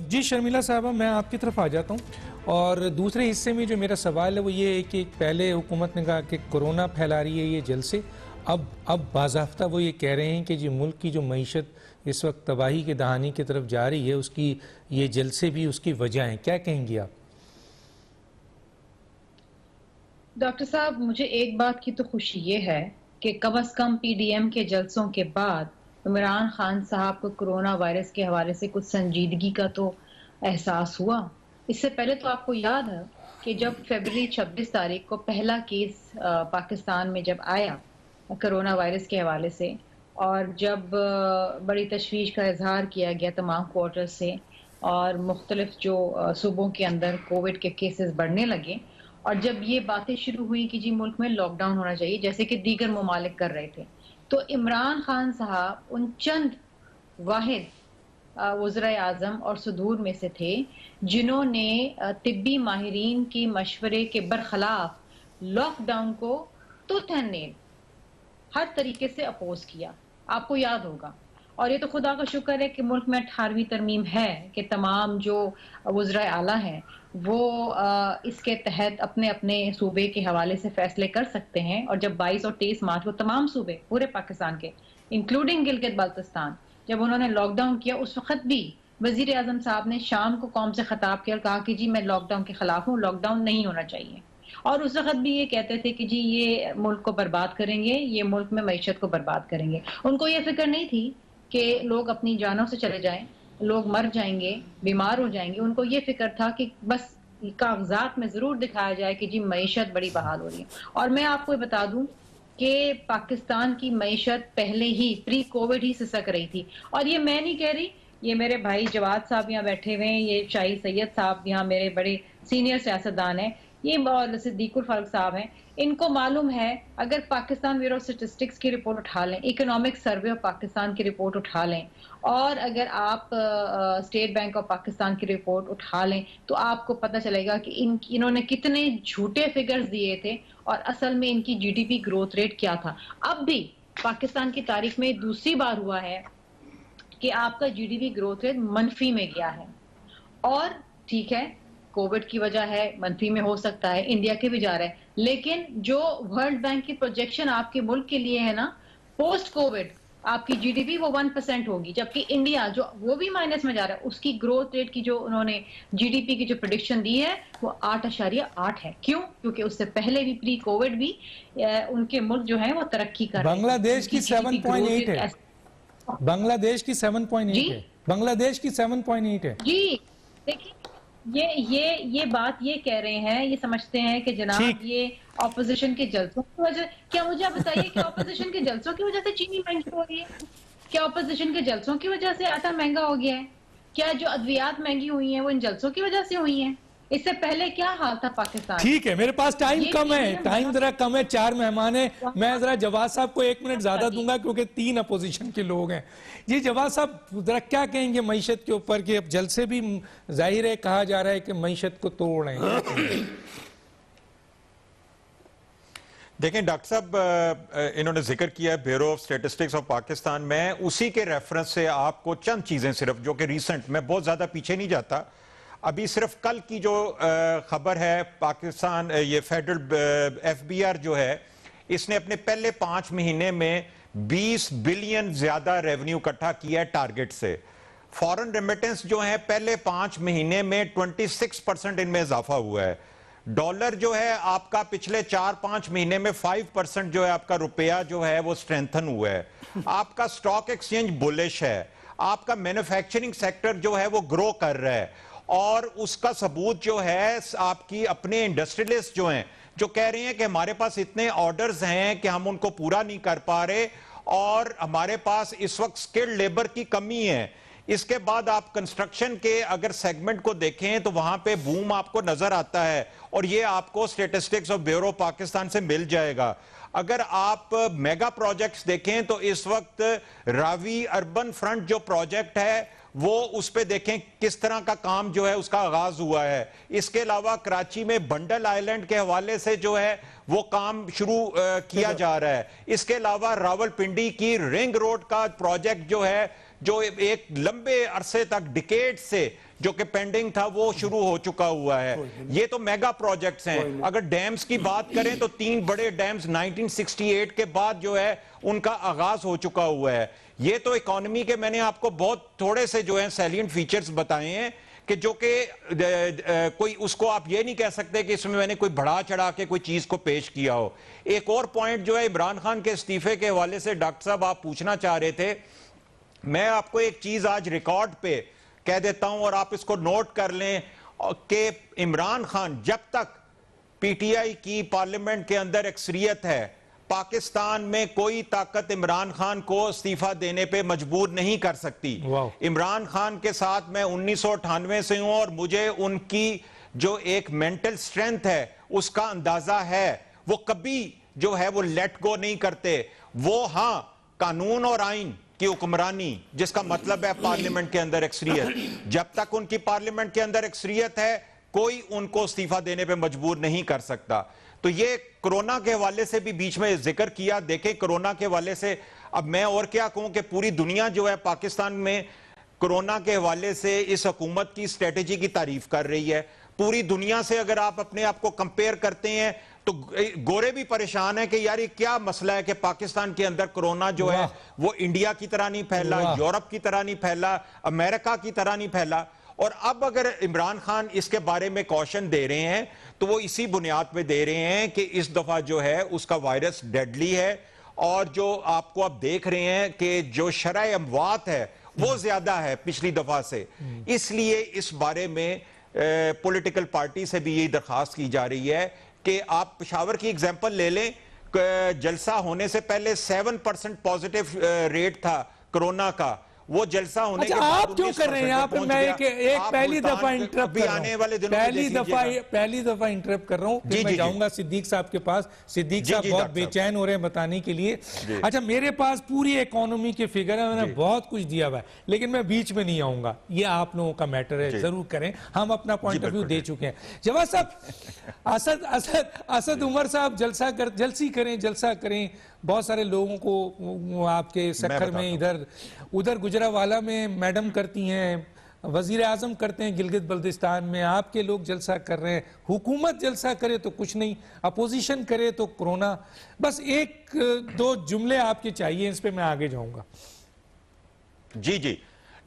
जी। शर्मिला साहबा, मैं आपकी तरफ आ जाता हूँ और दूसरे हिस्से में जो मेरा सवाल है वो ये है कि पहले हुकूमत ने कहा कि कोरोना फैला रही है ये जल से, अब बाज़ाफ्ता वो ये कह रहे हैं कि जी मुल्क की जो मईशत इस वक्त तबाही के दहानी की तरफ जा रही है उसकी ये जल से भी उसकी वजह है। क्या कहेंगी आप? डॉक्टर साहब, मुझे एक बात की तो खुशी ये है कि कम से कम पीडीएम के जलसों के बाद इमरान खान साहब को कोरोना वायरस के हवाले से कुछ संजीदगी का तो एहसास हुआ। इससे पहले तो आपको याद है कि जब फरवरी 26 तारीख को पहला केस पाकिस्तान में जब आया कोरोना वायरस के हवाले से, और जब बड़ी तशवीश का इजहार किया गया तमाम क्वार्टर से, और मुख्तलिफ जो सूबों के अंदर कोविड के केसेस बढ़ने लगे, और जब ये बातें शुरू हुई कि जी मुल्क में लॉकडाउन होना चाहिए जैसे कि दीगर ममालिक कर रहे थे, तो इमरान खान साहब उन चंद वाहिद वज़ीर आज़म और सदूर में से थे जिन्होंने तिब्बी माहिरीन की मशवरे के बरखिलाफ लॉकडाउन को तुतन हर तरीके से अपोज किया, आपको याद होगा। और ये तो खुदा का शुक्र है कि मुल्क में 18वीं तरमीम है कि तमाम जो वज़ीर आला हैं वो इसके तहत अपने अपने सूबे के हवाले से फैसले कर सकते हैं। और जब 22 और 23 मार्च को तमाम सूबे पूरे पाकिस्तान के इंक्लूडिंग गिलगित बाल्तिस्तान जब उन्होंने लॉकडाउन किया, उस वक्त भी वजीर आजम साहब ने शाम को कौम से खिताब किया और कहा कि जी मैं लॉकडाउन के खिलाफ हूँ, लॉकडाउन नहीं होना चाहिए। और उस वक्त भी ये कहते थे कि जी ये मुल्क को बर्बाद करेंगे, ये मुल्क में मईशत को बर्बाद करेंगे। उनको ये फिक्र नहीं थी कि लोग अपनी जानों से चले जाएं, लोग मर जाएंगे, बीमार हो जाएंगे। उनको ये फिक्र था कि बस कागजात में जरूर दिखाया जाए कि जी मईशत बड़ी बहाल हो रही है। और मैं आपको बता दूं कि पाकिस्तान की मईशत पहले ही प्री कोविड ही सिसक रही थी। और ये मैं नहीं कह रही, ये मेरे भाई जवाद साहब यहाँ बैठे हुए हैं, ये शाही सैयद साहब यहाँ मेरे बड़े सीनियर सियासतदान हैं, ये और सिद्दीकुल फारूक साहब हैं, इनको मालूम है। अगर पाकिस्तान ब्यूरो ऑफ स्टैटिस्टिक्स की रिपोर्ट उठा लें, इकोनॉमिक सर्वे ऑफ पाकिस्तान की रिपोर्ट उठा लें, और अगर आप स्टेट बैंक ऑफ पाकिस्तान की रिपोर्ट उठा लें, तो आपको पता चलेगा कि इन्होंने कितने झूठे फिगर्स दिए थे और असल में इनकी जीडीपी ग्रोथ रेट क्या था। अब भी पाकिस्तान की तारीख में दूसरी बार हुआ है कि आपका जीडीपी ग्रोथ रेट मनफी में गया है। और ठीक है, कोविड की वजह है, मनफी में हो सकता है, इंडिया के भी जा रहा है, लेकिन जो वर्ल्ड बैंक की प्रोजेक्शन आपके मुल्क के लिए है ना, पोस्ट कोविड आपकी जीडीपी वो 1% होगी, जबकि इंडिया जो वो भी माइनस में जा रहा है, उसकी ग्रोथ रेट की जो उन्होंने जीडीपी की जो प्रेडिक्शन दी है वो 8.8 है। क्यों? क्योंकि उससे पहले भी प्री कोविड भी उनके मुल्क जो है वो तरक्की कर रहे हैं। बांग्लादेश की 7.8 है, बांग्लादेश की 7.8 है, बांग्लादेश की 7.8 है जी। देखिए ये बात ये कह रहे हैं, ये समझते हैं कि जनाब ये ऑपोजिशन के जलसों की वजह। क्या मुझे आप बताइए कि ऑपोजिशन के जलसों की वजह से चीनी महंगी हो रही है? क्या ऑपोजिशन के जलसों की वजह से आटा महंगा हो गया है? क्या जो अद्वियात महंगी हुई हैं वो इन जलसों की वजह से हुई हैं? इससे पहले क्या हाल था पाकिस्तान? ठीक है, मेरे पास टाइम कम है, टाइम जरा कम है, 4 मेहमान है, मैं जरा जवाद साहब को 1 मिनट ज्यादा दूंगा क्योंकि 3 अपोजिशन के लोग हैं। जी जवाद साहब जरा क्या कहेंगे मईशत के ऊपर कि अब जल से भी जाहिर है कहा जा रहा है कि मईशत को तोड़ रहे हैं। देखें डॉक्टर साहब, इन्होंने जिक्र किया है bureau of statistics of Pakistan में, उसी के रेफरेंस से आपको चंद चीजें सिर्फ जो कि रिसेंट, मैं बहुत ज्यादा पीछे नहीं जाता, अभी सिर्फ कल की जो खबर है, पाकिस्तान ये फेडरल एफबीआर जो है इसने अपने पहले 5 महीने में 20 बिलियन ज्यादा रेवेन्यू इकट्ठा किया है टारगेट से। फॉरेन रेमिटेंस जो है पहले 5 महीने में 26% इनमें इजाफा हुआ है। डॉलर जो है आपका पिछले 4-5 महीने में 5% जो है आपका रुपया जो है वो स्ट्रेंथन हुआ है। आपका स्टॉक एक्सचेंज बुलिश है, आपका मैन्युफैक्चरिंग सेक्टर जो है वो ग्रो कर रहा है, और उसका सबूत जो है आपकी अपने इंडस्ट्रियलिस्ट जो हैं जो कह रहे हैं कि हमारे पास इतने ऑर्डर्स हैं कि हम उनको पूरा नहीं कर पा रहे और हमारे पास इस वक्त स्किल्ड लेबर की कमी है। इसके बाद आप कंस्ट्रक्शन के अगर सेगमेंट को देखें तो वहां पे बूम आपको नजर आता है, और ये आपको स्टेटिस्टिक्स ऑफ ब्यूरो पाकिस्तान से मिल जाएगा। अगर आप मेगा प्रोजेक्ट्स देखें तो इस वक्त रावी अर्बन फ्रंट जो प्रोजेक्ट है वो उस पे देखें किस तरह का काम जो है उसका आगाज हुआ है। इसके अलावा कराची में बंडल आइलैंड के हवाले से जो है वो काम शुरू किया जा रहा है। इसके अलावा रावलपिंडी की रिंग रोड का प्रोजेक्ट जो है, जो एक लंबे अरसे तक डिकेड से जो कि पेंडिंग था, वो शुरू हो चुका हुआ है। ये तो मेगा प्रोजेक्ट्स हैं। अगर डैम्स की बात करें तो 3 बड़े डैम्स 1968 के बाद जो है उनका आगाज हो चुका हुआ है। ये तो इकोनॉमी के मैंने आपको बहुत थोड़े से जो है सैलिएंट फीचर्स बताए हैं कि जो कि कोई उसको आप ये नहीं कह सकते कि इसमें मैंने कोई बढ़ा चढ़ा के कोई चीज को पेश किया हो। एक और पॉइंट जो है इमरान खान के इस्तीफे के हवाले से डॉक्टर साहब आप पूछना चाह रहे थे, मैं आपको एक चीज आज रिकॉर्ड पे कह देता हूं और आप इसको नोट कर लें कि इमरान खान जब तक पीटीआई की पार्लियामेंट के अंदर अक्सरियत है, पाकिस्तान में कोई ताकत इमरान खान को इस्तीफा देने पे मजबूर नहीं कर सकती। इमरान खान के साथ मैं 1998 से हूं और मुझे उनकी जो एक मेंटल स्ट्रेंथ है उसका अंदाजा है। वो कभी जो है वो लेट गो नहीं करते। वो हां कानून और आइन की हुक्मरानी, जिसका मतलब है पार्लियामेंट के अंदर अक्सरियत, जब तक उनकी पार्लियामेंट के अंदर अक्सरियत है कोई उनको इस्तीफा देने पे मजबूर नहीं कर सकता। तो ये कोरोना के हवाले से भी बीच में जिक्र किया। देखें कोरोना के हवाले से अब मैं और क्या कहूं कि पूरी दुनिया जो है पाकिस्तान में कोरोना के हवाले से इस हुकूमत की स्ट्रेटेजी की तारीफ कर रही है। पूरी दुनिया से अगर आप अपने आप को कंपेयर करते हैं तो गोरे भी परेशान है कि यार ये क्या मसला है कि पाकिस्तान के अंदर कोरोना जो है वो इंडिया की तरह नहीं फैला, यूरोप की तरह नहीं फैला, अमेरिका की तरह नहीं फैला। और अब अगर इमरान खान इसके बारे में कॉशन दे रहे हैं तो वो इसी बुनियाद पे दे रहे हैं कि इस दफा जो है उसका वायरस डेडली है, और जो आपको अब देख रहे हैं कि जो शरह अमवात है वो ज्यादा है पिछली दफा से। इसलिए इस बारे में पॉलिटिकल पार्टी से भी यही दरखास्त की जा रही है कि आप पेशावर की एग्जांपल ले लें। जलसा होने से पहले 7% पॉजिटिव रेट था कोरोना का, वो जलसा होने के बाद आप क्यों कर रहे हैं यहाँ पे? मैं एक पहली दफा इंटरप्ट कर रहा हूं, पहली दफा इंटरप्ट कर रहा हूं, फिर मैं जाऊंगा सिद्दीक साहब के पास। सिद्दीक साहब बहुत बेचैन हो रहे हैं बताने के लिए। अच्छा, मेरे पास पूरी इकोनॉमी के फिगर है, मैंने बहुत कुछ दिया हुआ है, लेकिन मैं बीच में नहीं आऊंगा। ये आप लोगों का मैटर है, जरूर करें, हम अपना पॉइंट ऑफ व्यू दे चुके हैं। जवाब साहब, असद उमर साहब जलसा करें, बहुत सारे लोगों को आपके सखर में इधर उधर गुजरावाला में मैडम करती हैं, वजीर आजम करते हैं गिलगित बल्तिस्तान में, आपके लोग जलसा कर रहे हैं। हुकूमत जलसा करे तो कुछ नहीं, अपोजिशन करे तो कोरोना। बस एक दो जुमले आपके चाहिए, इस पे मैं आगे जाऊंगा। जी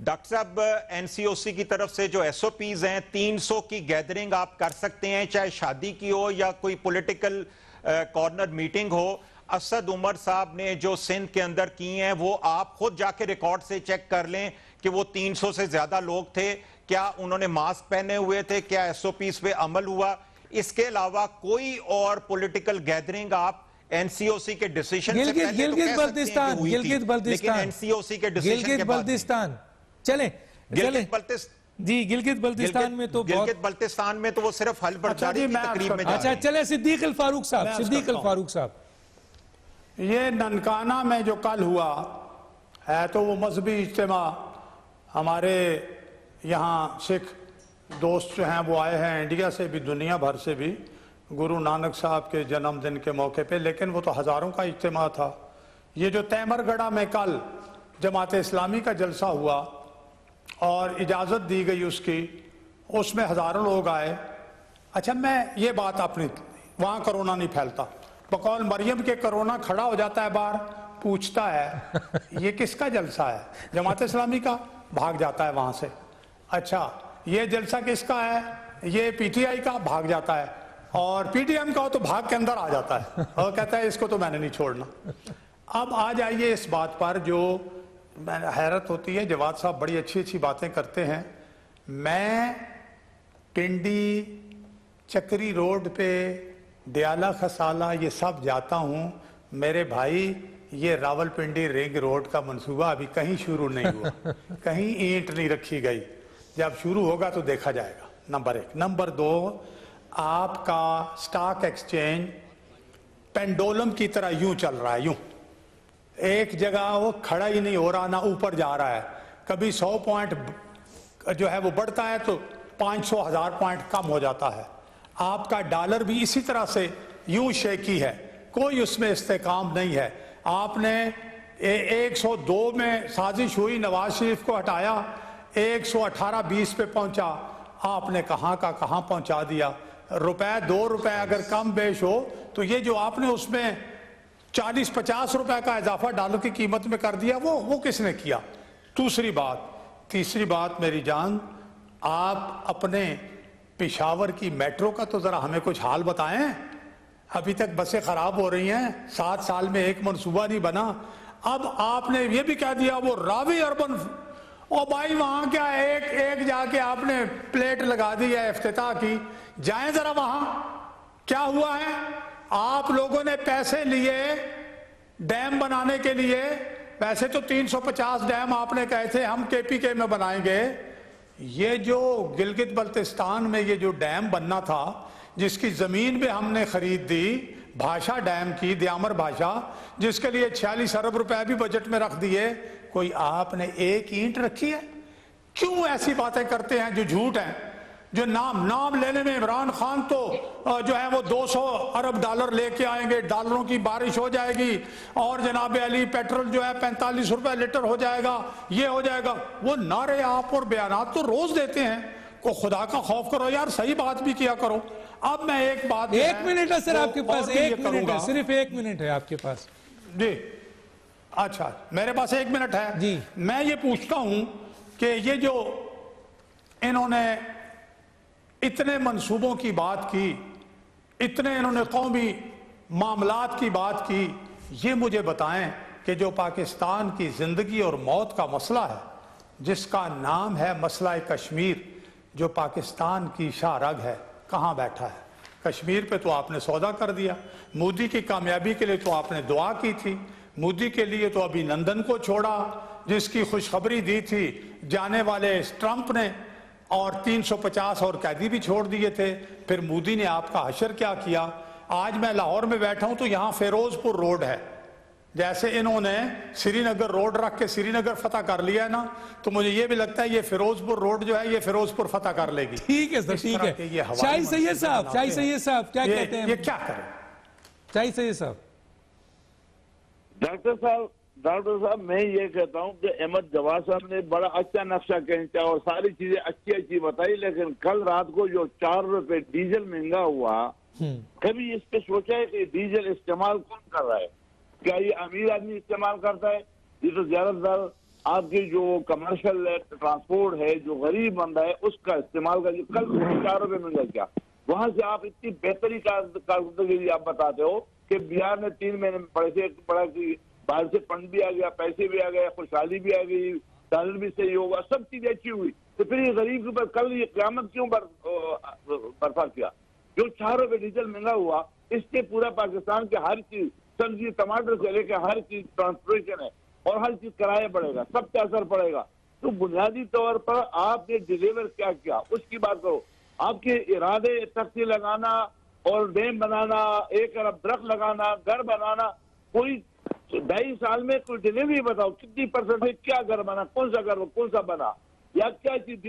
डॉक्टर साहब, एनसीओसी की तरफ से जो एसओपीज हैं, 300 की गैदरिंग आप कर सकते हैं, चाहे शादी की हो या कोई पॉलिटिकल कॉर्नर मीटिंग हो। असद उमर साहब ने जो सिंध के अंदर की हैं वो आप खुद जाके रिकॉर्ड से चेक कर लें कि वो 300 से ज्यादा लोग थे, क्या उन्होंने मास्क पहने हुए थे, क्या एसओपीज पे अमल हुआ। इसके अलावा कोई और पॉलिटिकल गैदरिंग आप एनसीओसी के डिसीजन से पहले गिलगित बल्तिस्तान एनसीओसी के डिसीजन के बाद चले जी, गिलगित बल्तिस्तान गिलगित, में तो गिलगित बल्तिस्तान में तो वो सिर्फ हलबर्दारी की तकरीब में। अच्छा चले, सिद्दीक अल फारूक साहब, ये ननकाना में जो कल हुआ है तो वो मजहबी इज्तिमा, हमारे यहाँ सिख दोस्त जो हैं वो आए हैं इंडिया से भी, दुनिया भर से भी, गुरु नानक साहब के जन्मदिन के मौके पे, लेकिन वो तो हज़ारों का इज्तिमा था। ये जो तैमरगढ़ा में कल जमात इस्लामी का जलसा हुआ और इजाज़त दी गई उसकी, उसमें हज़ारों लोग आए। अच्छा, मैं ये बात अपनी, वहाँ कोरोना नहीं फैलता, बकौल मरियम के कोरोना खड़ा हो जाता है बाहर, पूछता है ये किसका जलसा है, जमात इस्लामी का, भाग जाता है वहां से। अच्छा, ये जलसा किसका है, ये पीटीआई का, भाग जाता है। और पीटीएम का हो तो भाग के अंदर आ जाता है और कहता है इसको तो मैंने नहीं छोड़ना। अब आ जाइए इस बात पर जो हैरत होती है, जवाद साहब बड़ी अच्छी अच्छी बातें करते हैं। मैं टिंडी, चक्री रोड पे, दयाला खसाला, ये सब जाता हूँ। मेरे भाई ये रावलपिंडी रिंग रोड का मंसूबा अभी कहीं शुरू नहीं हुआ, कहीं ईंट नहीं रखी गई। जब शुरू होगा तो देखा जाएगा, नंबर 1। नंबर 2, आपका स्टॉक एक्सचेंज पेंडुलम की तरह यूं चल रहा है, यूं एक जगह वो खड़ा ही नहीं हो रहा, ना ऊपर जा रहा है। कभी 100 पॉइंट जो है वो बढ़ता है तो 500-1000 पॉइंट कम हो जाता है। आपका डॉलर भी इसी तरह से यूं शेकी है, कोई उसमें इस्तेकाम नहीं है। आपने 102 में साजिश हुई, नवाज शरीफ को हटाया, 118-20 पे पहुंचा, आपने कहां का कहां पहुंचा दिया। रुपए 2 रुपए अगर कम बेश हो तो ये जो आपने उसमें 40-50 रुपए का इजाफा डॉलर की कीमत में कर दिया, वो किसने किया। तीसरी बात मेरी जान, आप अपने पेशावर की मेट्रो का तो जरा हमें कुछ हाल बताएं। अभी तक बसें खराब हो रही हैं, 7 साल में एक मंसूबा नहीं बना। अब आपने ये भी कह दिया वो रावी अर्बन, ओ भाई वहां क्या एक जाके आपने प्लेट लगा दी है इफ्तिताह की, जाएं जरा वहां क्या हुआ है। आप लोगों ने पैसे लिए डैम बनाने के लिए, वैसे तो 350 डैम आपने कहे थे हम KPK में बनाएंगे। ये जो गिलगित बल्तिस्तान में ये जो डैम बनना था, जिसकी जमीन भी हमने खरीद दी, भाषा डैम की, द्यामर भाषा, जिसके लिए 46 अरब रुपए भी बजट में रख दिए, कोई आपने एक ईंट रखी है। क्यों ऐसी बातें करते हैं जो झूठ हैं। जो नाम लेने में इमरान खान तो जो है वो 200 अरब डॉलर लेके आएंगे, डॉलरों की बारिश हो जाएगी, और जनाब अली पेट्रोल जो है 45 रुपए लीटर हो जाएगा, ये हो जाएगा। वो नारे आप और बयानात तो रोज देते हैं, को खुदा का खौफ करो यार, सही बात भी किया करो। अब मैं एक बात, 1 मिनट है सर आपके पास, 1 मिनट है, सिर्फ 1 मिनट है आपके पास जी। अच्छा, मेरे पास 1 मिनट है जी। मैं ये पूछता हूं कि ये जो इन्होंने इतने मंसूबों की बात की, इतने इन्होंने कौमी मामलात की बात की, ये मुझे बताएं कि जो पाकिस्तान की जिंदगी और मौत का मसला है, जिसका नाम है मसला कश्मीर, जो पाकिस्तान की शाहरग है, कहाँ बैठा है। कश्मीर पे तो आपने सौदा कर दिया, मोदी की कामयाबी के लिए तो आपने दुआ की थी, मोदी के लिए तो अभिनंदन को छोड़ा, जिसकी खुशखबरी दी थी जाने वाले ट्रंप ने, और 350 और कैदी भी छोड़ दिए थे। फिर मोदी ने आपका हशर क्या किया। आज मैं लाहौर में बैठा हूं तो यहां फिरोजपुर रोड है, जैसे इन्होंने श्रीनगर रोड रख के श्रीनगर फतह कर लिया है ना, तो मुझे ये भी लगता है ये फिरोजपुर रोड जो है ये फिरोजपुर फतह कर लेगी। ठीक है सर, ठीक है। शाही सैयद साहब क्या कहते हैं, ये क्या करें। शाही सैयद साहब। डॉक्टर साहब मैं ये कहता हूँ कि अहमद जवाद साहब ने बड़ा अच्छा नक्शा खींचा और सारी चीजें अच्छी बताई, लेकिन कल रात को जो 4 रुपए डीजल महंगा हुआ, कभी इस पे सोचा है कि डीजल इस्तेमाल कौन कर रहा है। क्या ये अमीर आदमी इस्तेमाल करता है? ये तो ज्यादातर आपकी जो कमर्शियल ट्रांसपोर्ट है, जो गरीब बंदा है उसका इस्तेमाल करिए। कल 4 रुपए महंगा क्या, वहां से आप इतनी बेहतरी कारकर्दगी आप बताते हो कि बिहार ने 3 महीने में बड़ा की बाहर से फंड भी आ गया, पैसे भी आ गए, खुशहाली भी आ गई, डॉलर भी सही होगा, सब चीजें अच्छी हुई। तो फिर ये गरीब के ऊपर कल ये क़यामत क्यों बर्पा किया? जो 4 रुपए डीजल महंगा हुआ, इससे पूरा पाकिस्तान के हर चीज, सब्जी टमाटर से लेकर हर चीज ट्रांसपोर्टेशन है और हर चीज किराया बढ़ेगा, सब पे असर पड़ेगा। तो बुनियादी तौर पर आपने डिलीवर क्या किया उसकी बात करो। आपके इरादे तख्ती लगाना और डैम बनाना, 1 अरब दरख्त लगाना, घर बनाना, कोई 2.5 साल में कोई डिलीवरी बताओ कितनी %, क्या घर बना, कौन सा घर, कौन सा बना, या क्या चीज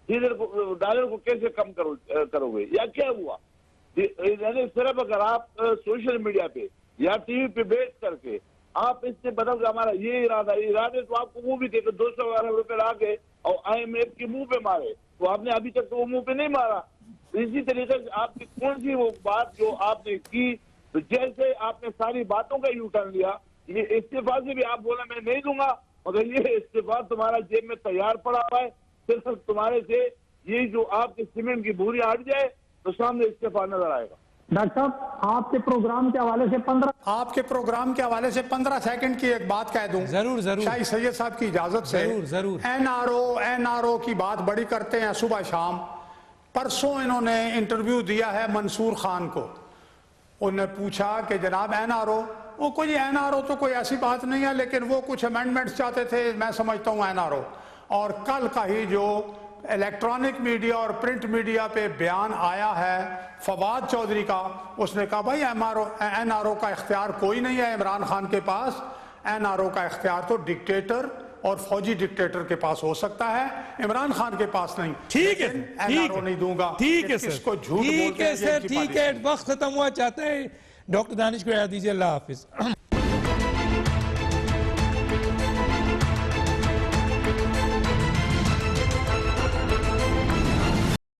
डॉलर को कैसे कम करोगे, या क्या हुआ। सिर्फ अगर आप सोशल मीडिया पे या टीवी पे बैठ करके आप इससे बताओ कि हमारा ये इरादे तो आपको वो भी देखे 200 अरब रुपए ला के और IMF के मुंह पे मारे, तो आपने अभी तक तो वो मुंह पे नहीं मारा। इसी तरीके से आपकी कौन सी वो बात जो आपने की, तो जैसे आपने सारी बातों का यू टर्न लिया, ये इस्तीफा से भी आप बोला मैं नहीं दूंगा, मगर ये इस्तीफा तुम्हारा जेब में तैयार पड़ा हुआ है, सिर्फ तुम्हारे से ये जो आपके सीमेंट की बोरी हट जाए तो सामने इस्तीफा नजर आएगा। डॉक्टर साहब आपके प्रोग्राम के हवाले से 15 सेकंड की एक बात कह दूं। जरूर शाही सैयद साहब की इजाजत से। जरूर। NRO की बात बड़ी करते हैं सुबह शाम। परसों इन्होंने इंटरव्यू दिया है मंसूर खान को, उन्होंने पूछा कि जनाब NRO वो कोई एनआरओ तो कोई ऐसी बात नहीं है, लेकिन वो कुछ अमेंडमेंट्स चाहते थे, मैं समझता हूँ एनआरओ। और कल का ही जो इलेक्ट्रॉनिक मीडिया और प्रिंट मीडिया पे बयान आया है फवाद चौधरी का, उसने कहा भाई एनआरओ का इख्तियार कोई नहीं है इमरान खान के पास, एनआरओ का इख्तियार तो डिक्टेटर और फौजी डिक्टेटर के पास हो सकता है, इमरान खान के पास नहीं। ठीक है, एनआरओ नहीं दूंगा। ठीक है किसको सर, झूठ ठीक बोलते है हैं, ये सर, इनकी ठीक पॉलिसी है, वक्त खत्म हुआ। चाहता है डॉक्टर दानिश को याद दीजिए। अल्लाह हाफिज।